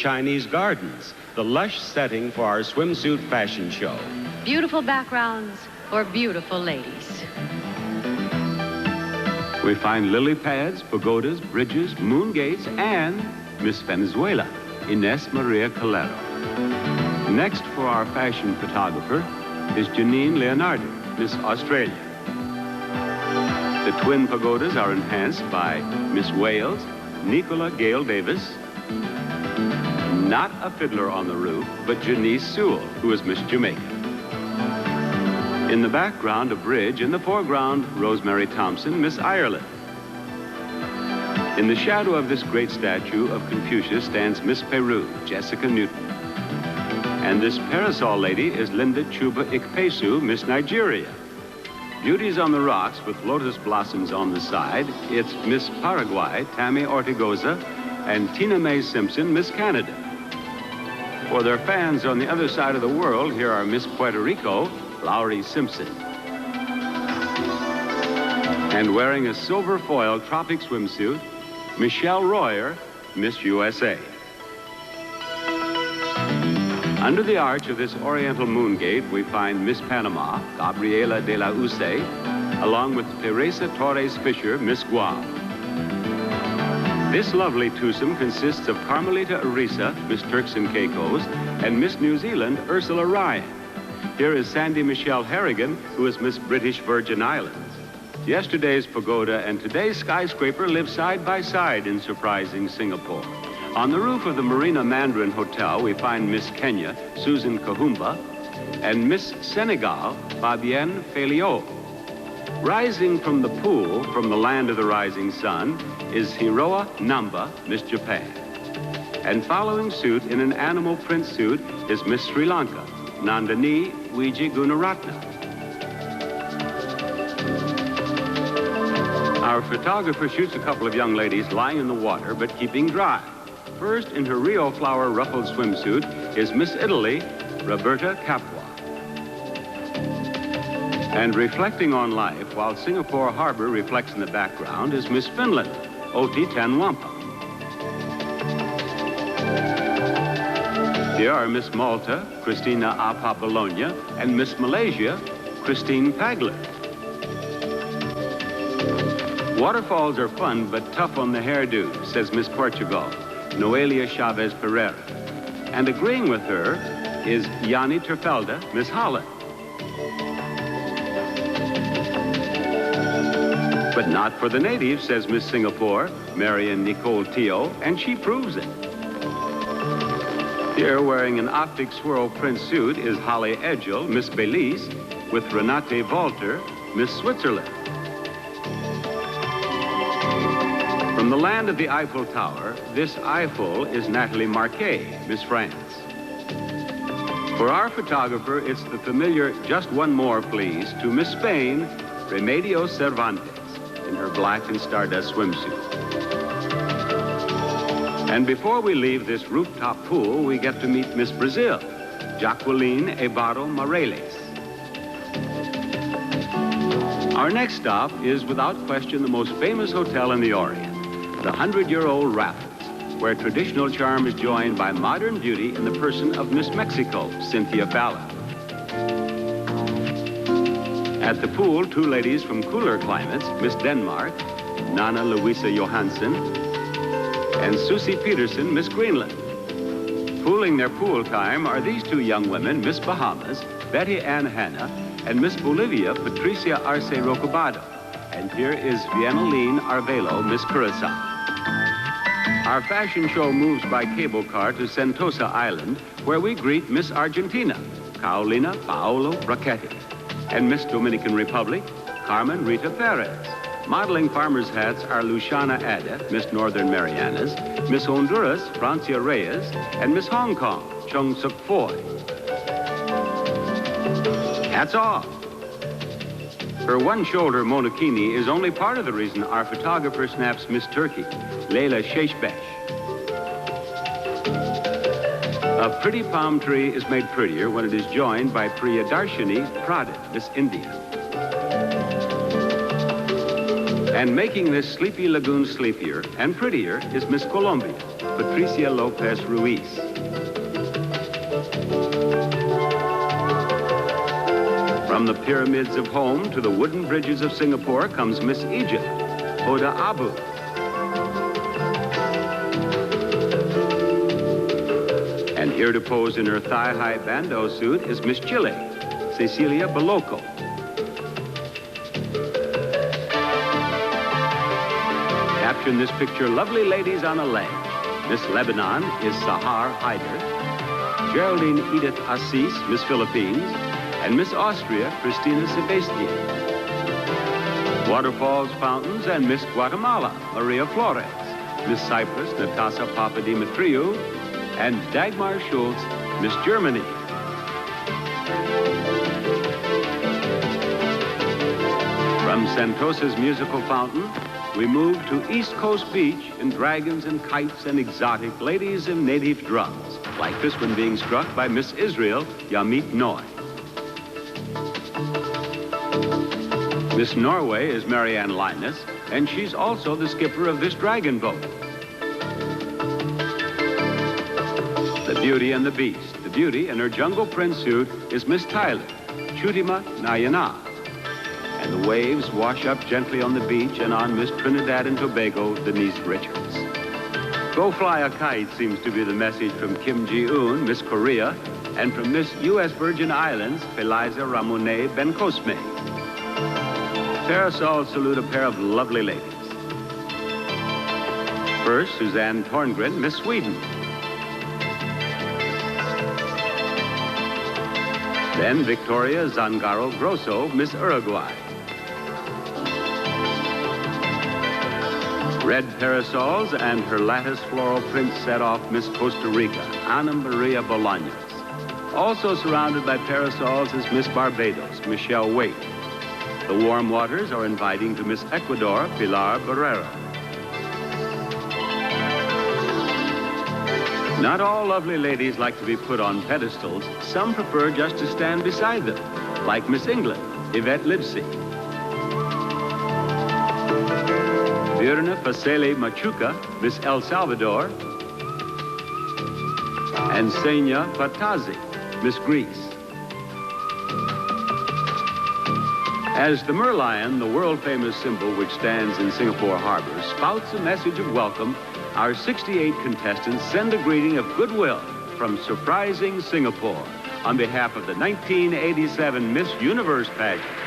Chinese gardens, the lush setting for our swimsuit fashion show. Beautiful backgrounds for beautiful ladies. We find lily pads, pagodas, bridges, moon gates, and Miss Venezuela, Ines Maria Calero. Next for our fashion photographer is Janine Leonardo, Miss Australia. The twin pagodas are enhanced by Miss Wales, Nicola Gale Davis, not a fiddler on the roof, but Janice Sewell, who is Miss Jamaica. In the background, a bridge. In the foreground, Rosemary Thompson, Miss Ireland. In the shadow of this great statue of Confucius stands Miss Peru, Jessica Newton. And this parasol lady is Linda Chuba Ikpesu, Miss Nigeria. Beauties on the rocks with lotus blossoms on the side, it's Miss Paraguay, Tammy Ortigoza, and Tina Mae Simpson, Miss Canada. For their fans on the other side of the world, here are Miss Puerto Rico, Lowry Simpson. And wearing a silver foil tropic swimsuit, Michelle Royer, Miss USA. Under the arch of this oriental moon gate, we find Miss Panama, Gabriela de la Use, along with Teresa Torres Fisher, Miss Guam. This lovely twosome consists of Carmelita Arisa, Miss Turks and Caicos, and Miss New Zealand, Ursula Ryan. Here is Sandy Michelle Harrigan, who is Miss British Virgin Islands. Yesterday's pagoda and today's skyscraper live side by side in surprising Singapore. On the roof of the Marina Mandarin Hotel, we find Miss Kenya, Susan Kahumba, and Miss Senegal, Fabienne Feliot. Rising from the pool, from the land of the rising sun, is Hiroa Namba, Miss Japan. And following suit in an animal print suit is Miss Sri Lanka, Nandini Wiji Gunaratna. Our photographer shoots a couple of young ladies lying in the water but keeping dry. First, in her Rio flower ruffled swimsuit, is Miss Italy, Roberta Capua. And reflecting on life, while Singapore Harbor reflects in the background, is Miss Finland, Oti Tanwampa. Here are Miss Malta, Christina Apapolonia, and Miss Malaysia, Christine Pagler. Waterfalls are fun but tough on the hairdo, says Miss Portugal, Noelia Chavez Pereira. And agreeing with her is Yanni Terfelda, Miss Holland. But not for the natives, says Miss Singapore, Marian Nicole Teo, and she proves it. Here, wearing an optic swirl print suit, is Holly Edgell, Miss Belize, with Renate Walter, Miss Switzerland. From the land of the Eiffel Tower, this Eiffel is Natalie Marquet, Miss France. For our photographer, it's the familiar "Just one more, please" to Miss Spain, Remedios Cervantes, in her black and stardust swimsuit. And before we leave this rooftop pool, we get to meet Miss Brazil, Jacqueline Ebaro Moreles. Our next stop is, without question, the most famous hotel in the Orient, the 100-year-old Raffles, where traditional charm is joined by modern beauty in the person of Miss Mexico, Cynthia Fallon. At the pool, two ladies from cooler climates, Miss Denmark, Nana Louisa Johansson, and Susie Peterson, Miss Greenland. Pooling their pool time are these two young women, Miss Bahamas, Betty Ann Hanna, and Miss Bolivia, Patricia Arce Rocobado. And here is Viennaline Arvelo, Miss Curacao. Our fashion show moves by cable car to Sentosa Island, where we greet Miss Argentina, Carolina Paolo Brachetti, and Miss Dominican Republic, Carmen Rita Perez. Modeling farmers' hats are Luciana Ada, Miss Northern Marianas, Miss Honduras, Francia Reyes, and Miss Hong Kong, Chung Suk Foy. Hats off! Her one-shoulder monokini is only part of the reason our photographer snaps Miss Turkey, Leila Sheshbesh. A pretty palm tree is made prettier when it is joined by Priyadarshini Pradhan, Miss India. And making this sleepy lagoon sleepier and prettier is Miss Colombia, Patricia Lopez Ruiz. From the pyramids of home to the wooden bridges of Singapore comes Miss Egypt, Hoda Abu. And here to pose in her thigh-high bandeau suit is Miss Chile, Cecilia Boloco. Capture in this picture lovely ladies on a ledge. Miss Lebanon is Sahar Haider, Geraldine Edith Assis, Miss Philippines, and Miss Austria, Christina Sebastian. Waterfalls, fountains, and Miss Guatemala, Maria Flores, Miss Cyprus, Natasha Papadimitriou, and Dagmar Schultz, Miss Germany. From Santos's musical fountain, we move to East Coast Beach in dragons and kites and exotic ladies and native drums, like this one being struck by Miss Israel, Yamit Noy. Miss Norway is Marianne Linus, and she's also the skipper of this dragon boat. The Beauty and the Beast. The Beauty in her jungle print suit is Miss Tyler, Chutima Nayana. And the waves wash up gently on the beach and on Miss Trinidad and Tobago, Denise Richards. Go fly a kite seems to be the message from Kim Ji-un, Miss Korea, and from Miss U.S. Virgin Islands, Feliza Ramone Bencosme. Parasols salute a pair of lovely ladies. First, Suzanne Torngren, Miss Sweden. Then Victoria Zangaro Grosso, Miss Uruguay. Red parasols and her lattice floral print set off Miss Costa Rica, Ana Maria Bolaños. Also surrounded by parasols is Miss Barbados, Michelle Waite. The warm waters are inviting to Miss Ecuador, Pilar Barrera. Not all lovely ladies like to be put on pedestals. Some prefer just to stand beside them, like Miss England, Yvette Lipsy. Virna Fasele Machuca, Miss El Salvador. And Senya Fatazi, Miss Greece. As the merlion, the world-famous symbol which stands in Singapore Harbor, spouts a message of welcome, our 68 contestants send a greeting of goodwill from surprising Singapore on behalf of the 1987 Miss Universe pageant.